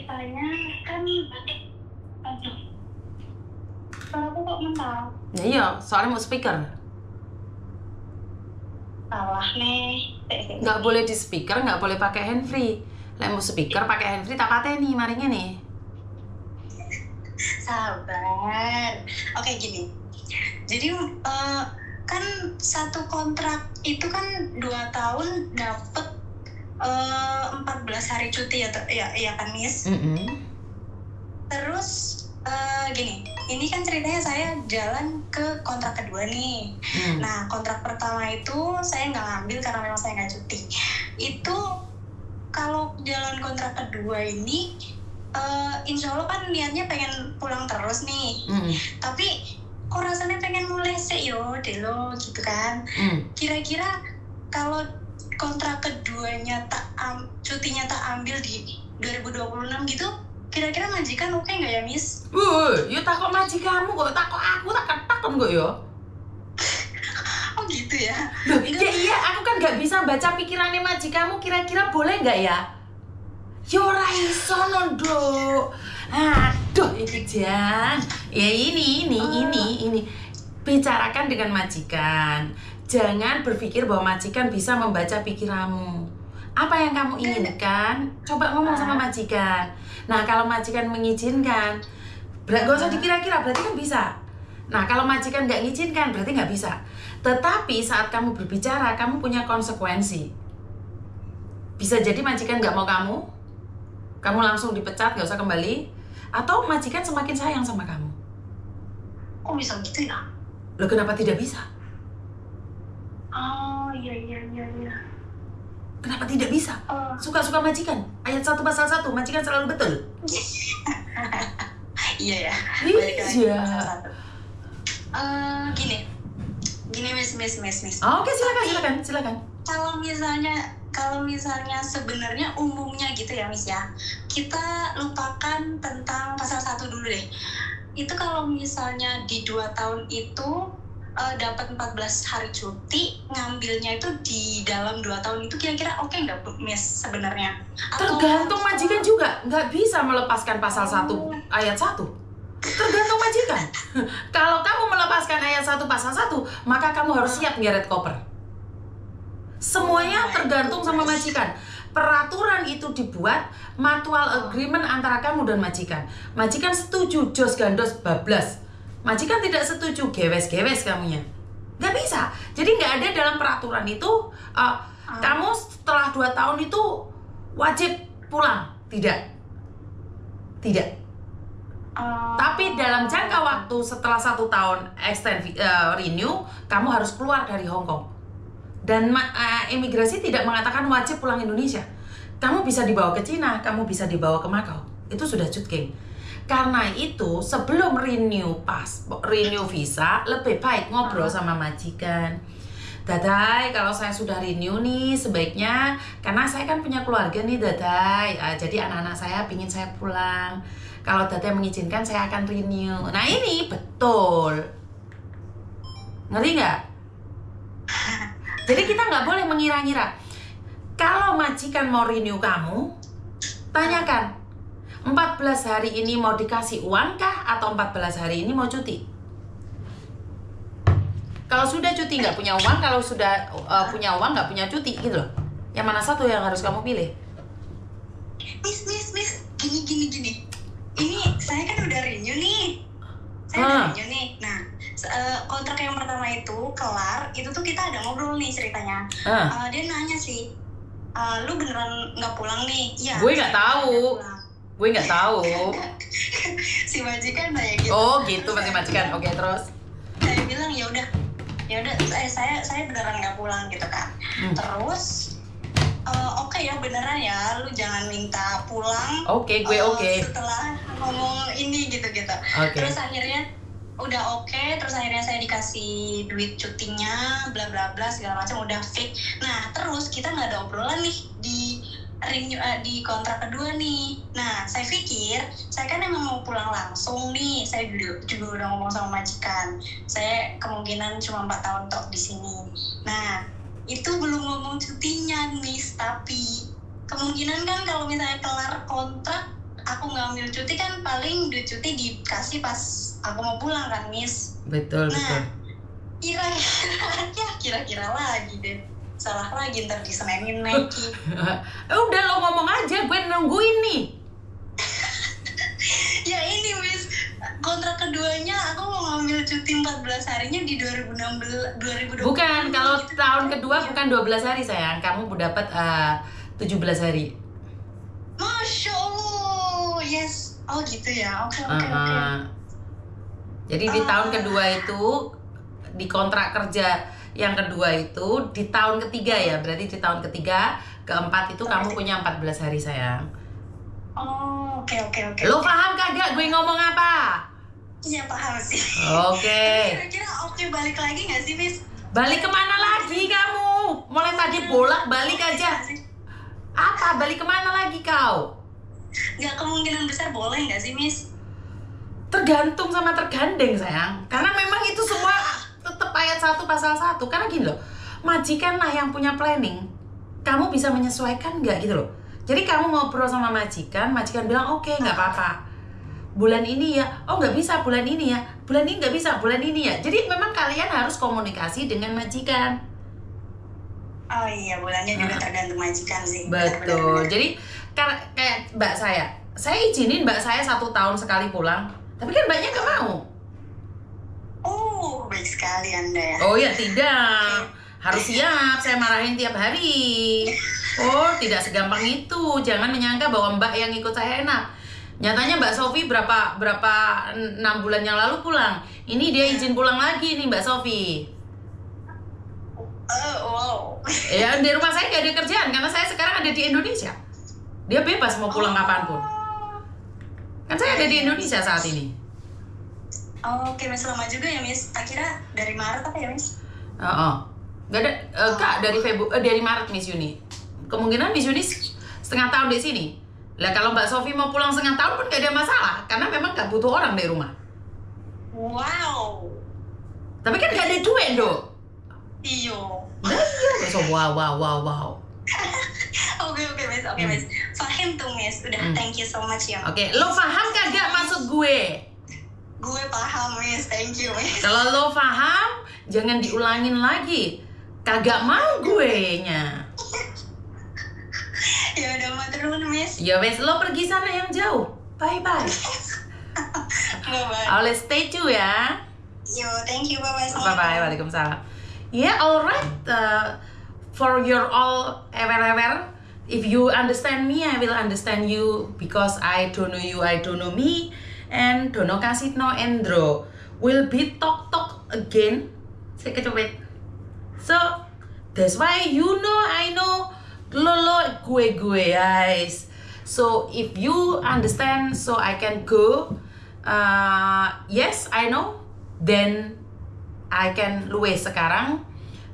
ceritanya kan, aduh, suaraku kok mental. Ya iya, soalnya mau speaker. Salah nih. Nggak boleh di speaker, nggak boleh pakai handfree. Lek mau speaker pakai handfree tak pateni maringnya nih. Sabar. Oke, gini. Jadi kan satu kontrak itu kan 2 tahun dapet 14 hari cuti ya kan Miss. Terus gini, ini kan ceritanya saya jalan ke kontrak kedua nih. Nah, kontrak pertama itu saya nggak ngambil karena memang saya nggak cuti. Itu kalau jalan kontrak kedua ini, insya Allah kan niatnya pengen pulang terus nih. Tapi kok rasanya pengen mulai sih yo delo gitu kan. Kira-kira kalau kontrak keduanya cutinya tak ambil di 2026 gitu, kira-kira majikan oke nggak ya, Miss? Ya takut majikanmu kok, takut aku takut kok ya. Oh gitu ya? Loh, ya iya, aku kan nggak bisa baca pikirannya majikanmu, kira-kira boleh nggak ya? Ya ora iso Nduk. Aduh, iki Jan. Ya ini. Bicarakan dengan majikan. Jangan berpikir bahwa majikan bisa membaca pikiranmu. Apa yang kamu inginkan? Coba ngomong sama majikan. Nah, kalau majikan mengizinkan, gak usah dikira-kira, berarti kan bisa. Nah, kalau majikan nggak ngizinkan, berarti nggak bisa. Tetapi saat kamu berbicara, kamu punya konsekuensi. Bisa jadi majikan nggak mau kamu langsung dipecat, nggak usah kembali. Atau majikan semakin sayang sama kamu. Kok bisa gitu ya? Loh, kenapa tidak bisa? Oh, iya. Kenapa tidak bisa? Suka-suka majikan. Ayat 1 pasal 1, majikan selalu betul. Iya ya. Iya. Gini Miss. Oke, silakan. Kalau misalnya sebenarnya umumnya gitu ya, Miss ya. Kita lupakan tentang pasal 1 dulu deh. Itu kalau misalnya di 2 tahun itu dapat 14 hari cuti, ngambilnya itu di dalam 2 tahun itu kira-kira oke nggak, Miss, sebenarnya? Tergantung majikan juga, nggak bisa melepaskan pasal 1 ayat 1. Tergantung majikan. Kalau kamu melepaskan ayat 1 pasal 1, maka kamu harus siap ngeret koper. Semuanya tergantung sama majikan. Peraturan itu dibuat mutual agreement antara kamu dan majikan. Majikan setuju, jos gandos bablas. Majikan tidak setuju, gewes kamunya. Nggak bisa. Jadi nggak ada dalam peraturan itu kamu setelah 2 tahun itu wajib pulang. Tidak. Tapi dalam jangka waktu setelah 1 tahun renew, kamu harus keluar dari Hong Kong. Dan imigrasi tidak mengatakan wajib pulang Indonesia. Kamu bisa dibawa ke Cina, kamu bisa dibawa ke Makau. Itu sudah cutking. Karena itu sebelum renew visa, lebih baik ngobrol sama majikan. Dadai, kalau saya sudah renew nih, sebaiknya, karena saya kan punya keluarga nih Dadai, jadi anak-anak saya pingin saya pulang. Kalau Dadai mengizinkan, saya akan renew. Nah ini betul. Ngerti nggak? Jadi kita nggak boleh mengira-ngira. Kalau majikan mau renew kamu, tanyakan, 14 hari ini mau dikasih uang kah? Atau 14 hari ini mau cuti? Kalau sudah cuti nggak punya uang, kalau sudah punya uang nggak punya cuti, gitu loh. Yang mana satu yang harus kamu pilih? Miss, gini. Ini saya kan udah renew nih. Nah, kontrak yang pertama itu kelar, itu tuh kita ada ngobrol nih ceritanya. Dia nanya sih, lu beneran nggak pulang nih? Iya. Gue nggak tahu. Si majikan nanya gitu. Oh gitu, masih majikan. Oke, terus? Saya bilang ya udah, saya beneran nggak pulang gitu kan. Terus oke ya, beneran ya, lu jangan minta pulang. Oke, gue oke. Setelah ngomong ini gitu. Terus akhirnya udah oke, terus akhirnya saya dikasih duit cutinya, bla bla bla segala macam, udah fix. Nah terus kita nggak ada obrolan nih di kontrak kedua nih. Nah saya pikir saya kan emang mau pulang langsung nih, saya juga udah ngomong sama majikan, saya kemungkinan cuma 4 tahun tok di sini. Nah itu belum ngomong cutinya nih, tapi kemungkinan kan kalau misalnya kelar kontrak aku ngambil cuti kan paling duit cuti dikasih pas aku mau pulang kan, Miss. Betul. Kira-kira lagi deh. Salah lagi ntar disenenin lagi. Udah lo ngomong aja, gue nungguin nih. Ya ini Miss, kontrak keduanya aku mau ngambil cuti 14 harinya di 2020. Bukan, kalau tahun kedua bukan 12 hari sayang, kamu dapat 17 hari. Masya Allah, yes. Oh gitu ya, oke. Jadi di tahun kedua itu, di kontrak kerja yang kedua itu, di tahun ketiga ya, berarti di tahun ketiga, keempat itu kamu punya 14 hari sayang. Oh, oke. Lo paham kagak gue ngomong apa? Iya paham sih. Oke. Kira-kira balik lagi nggak sih, Miss? Balik kemana lagi kamu? Mulai tadi bolak-balik aja. Apa? Balik kemana lagi kau? Nggak kemungkinan besar boleh nggak sih, Miss? Tergantung sama tergandeng sayang. Karena memang itu semua tetap ayat 1 pasal 1. Karena gini loh, majikan lah yang punya planning. Kamu bisa menyesuaikan nggak gitu loh. Jadi kamu ngobrol sama majikan bilang oke, nggak apa-apa. Bulan ini ya, oh nggak bisa bulan ini ya. Bulan ini nggak bisa, bulan ini ya. Jadi memang kalian harus komunikasi dengan majikan. Oh iya, bulannya juga tergantung majikan sih. Betul. Jadi kayak mbak saya izinin mbak saya 1 tahun sekali pulang. Tapi kan mbaknya nggak mau. Oh, baik sekali Anda ya. Oh ya tidak. Harus siap, saya marahin tiap hari. Oh, tidak segampang itu. Jangan menyangka bahwa mbak yang ikut saya enak. Nyatanya Mbak Sofi berapa 6 bulan yang lalu pulang. Ini dia izin pulang lagi nih Mbak Sofi. Wow. Ya di rumah saya gak ada kerjaan karena saya sekarang ada di Indonesia. Dia bebas mau pulang kapanpun. Kan saya ada di Indonesia saat ini. Oke, Miss, lama juga ya, Miss. Akhirnya dari Maret apa ya, Miss? Gak ada, Kak, dari Maret Miss Yuni. Kemungkinan Miss Yuni setengah tahun di sini. Lah kalau Mbak Sofi mau pulang setengah tahun pun gak ada masalah, karena memang gak butuh orang di rumah. Wow. Tapi kan gak ada duit, Dok. Iyo. So, wow. Oke, Miss. Miss. Fahim tuh, Miss. Udah, thank you so much ya. Oke, lo paham kagak maksud gue? Gue paham, Miss. Thank you, Miss. Kalau lo paham, jangan diulangin lagi. Kagak mau gue nya. Ya udah maturun, Miss. Ya wes, lo pergi sana yang jauh. Bye. Bye. I'll stay tune ya. Yo, thank you. Bye. Bye. Waalaikumsalam. Yeah, alright. For your all aware. If you understand me, I will understand you because I don't know you, I don't know me, and don't know Kasitno Endro will be talk again. Second wait. So that's why you know I know lo gue guys. So if you understand, so I can go. Yes, I know. Then I can luwe sekarang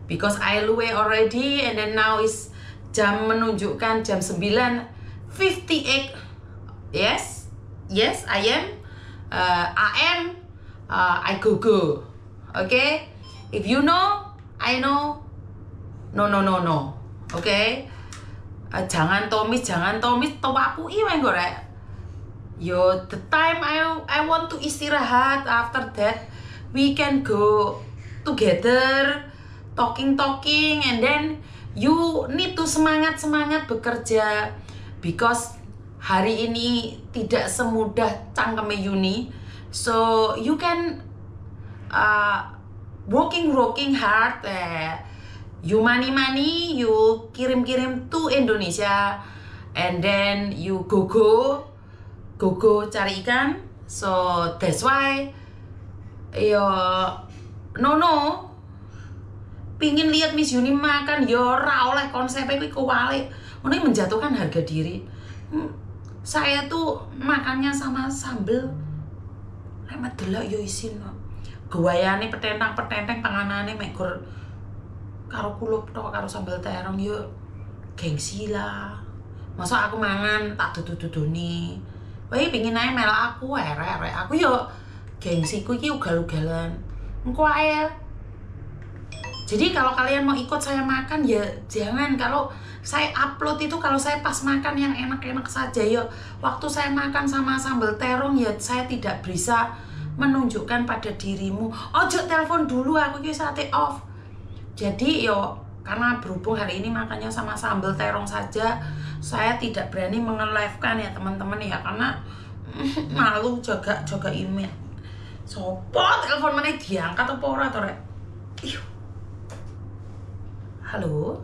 because I luwe already, and then now is jam menunjukkan jam 9:58. Yes, I am. I go. Okay? If you know, I know. No. Okay? Jangan tomis, tawapui wae gorek. Yo, the time I want to istirahat. After that, we can go together, talking, and then you need to semangat bekerja because hari ini tidak semudah cangkeme Yuni. So you can working hard. You money, you kirim to Indonesia, and then you go cari ikan. So that's why no pingin lihat Miss Yuni makan ra oleh konsepnya kuwi kewalik. Ini menjatuhkan harga diri. Saya tuh makannya sama sambel. Lek delok yo isin kok. Gawayane petentang panganane mek gur karo kulup tok karo sambal terong yo gengsi lah. Masa aku mangan tak duduk-duduni. Wae pingin ae melok aku erek. Aku yo gengsiku iki ugal-ugalan. Engko ae Jadi kalau kalian mau ikut saya makan ya jangan. Kalau saya upload itu kalau saya pas makan yang enak-enak saja ya. Waktu saya makan sama sambal terong ya saya tidak bisa menunjukkan pada dirimu. Ojo telepon dulu, aku ki sate off. Jadi yo karena berhubung hari ini makannya sama sambal terong saja, saya tidak berani menge-live-kan ya teman-teman ya, karena malu jaga email. Sopo telepon mana diangkat apa ora to rek? Halo.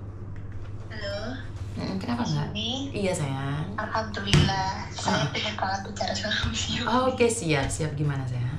Halo. Kenapa enggak? Iya sayang. Alhamdulillah. Saya pengen banget bicara sama kamu. Oke, siap gimana sayang?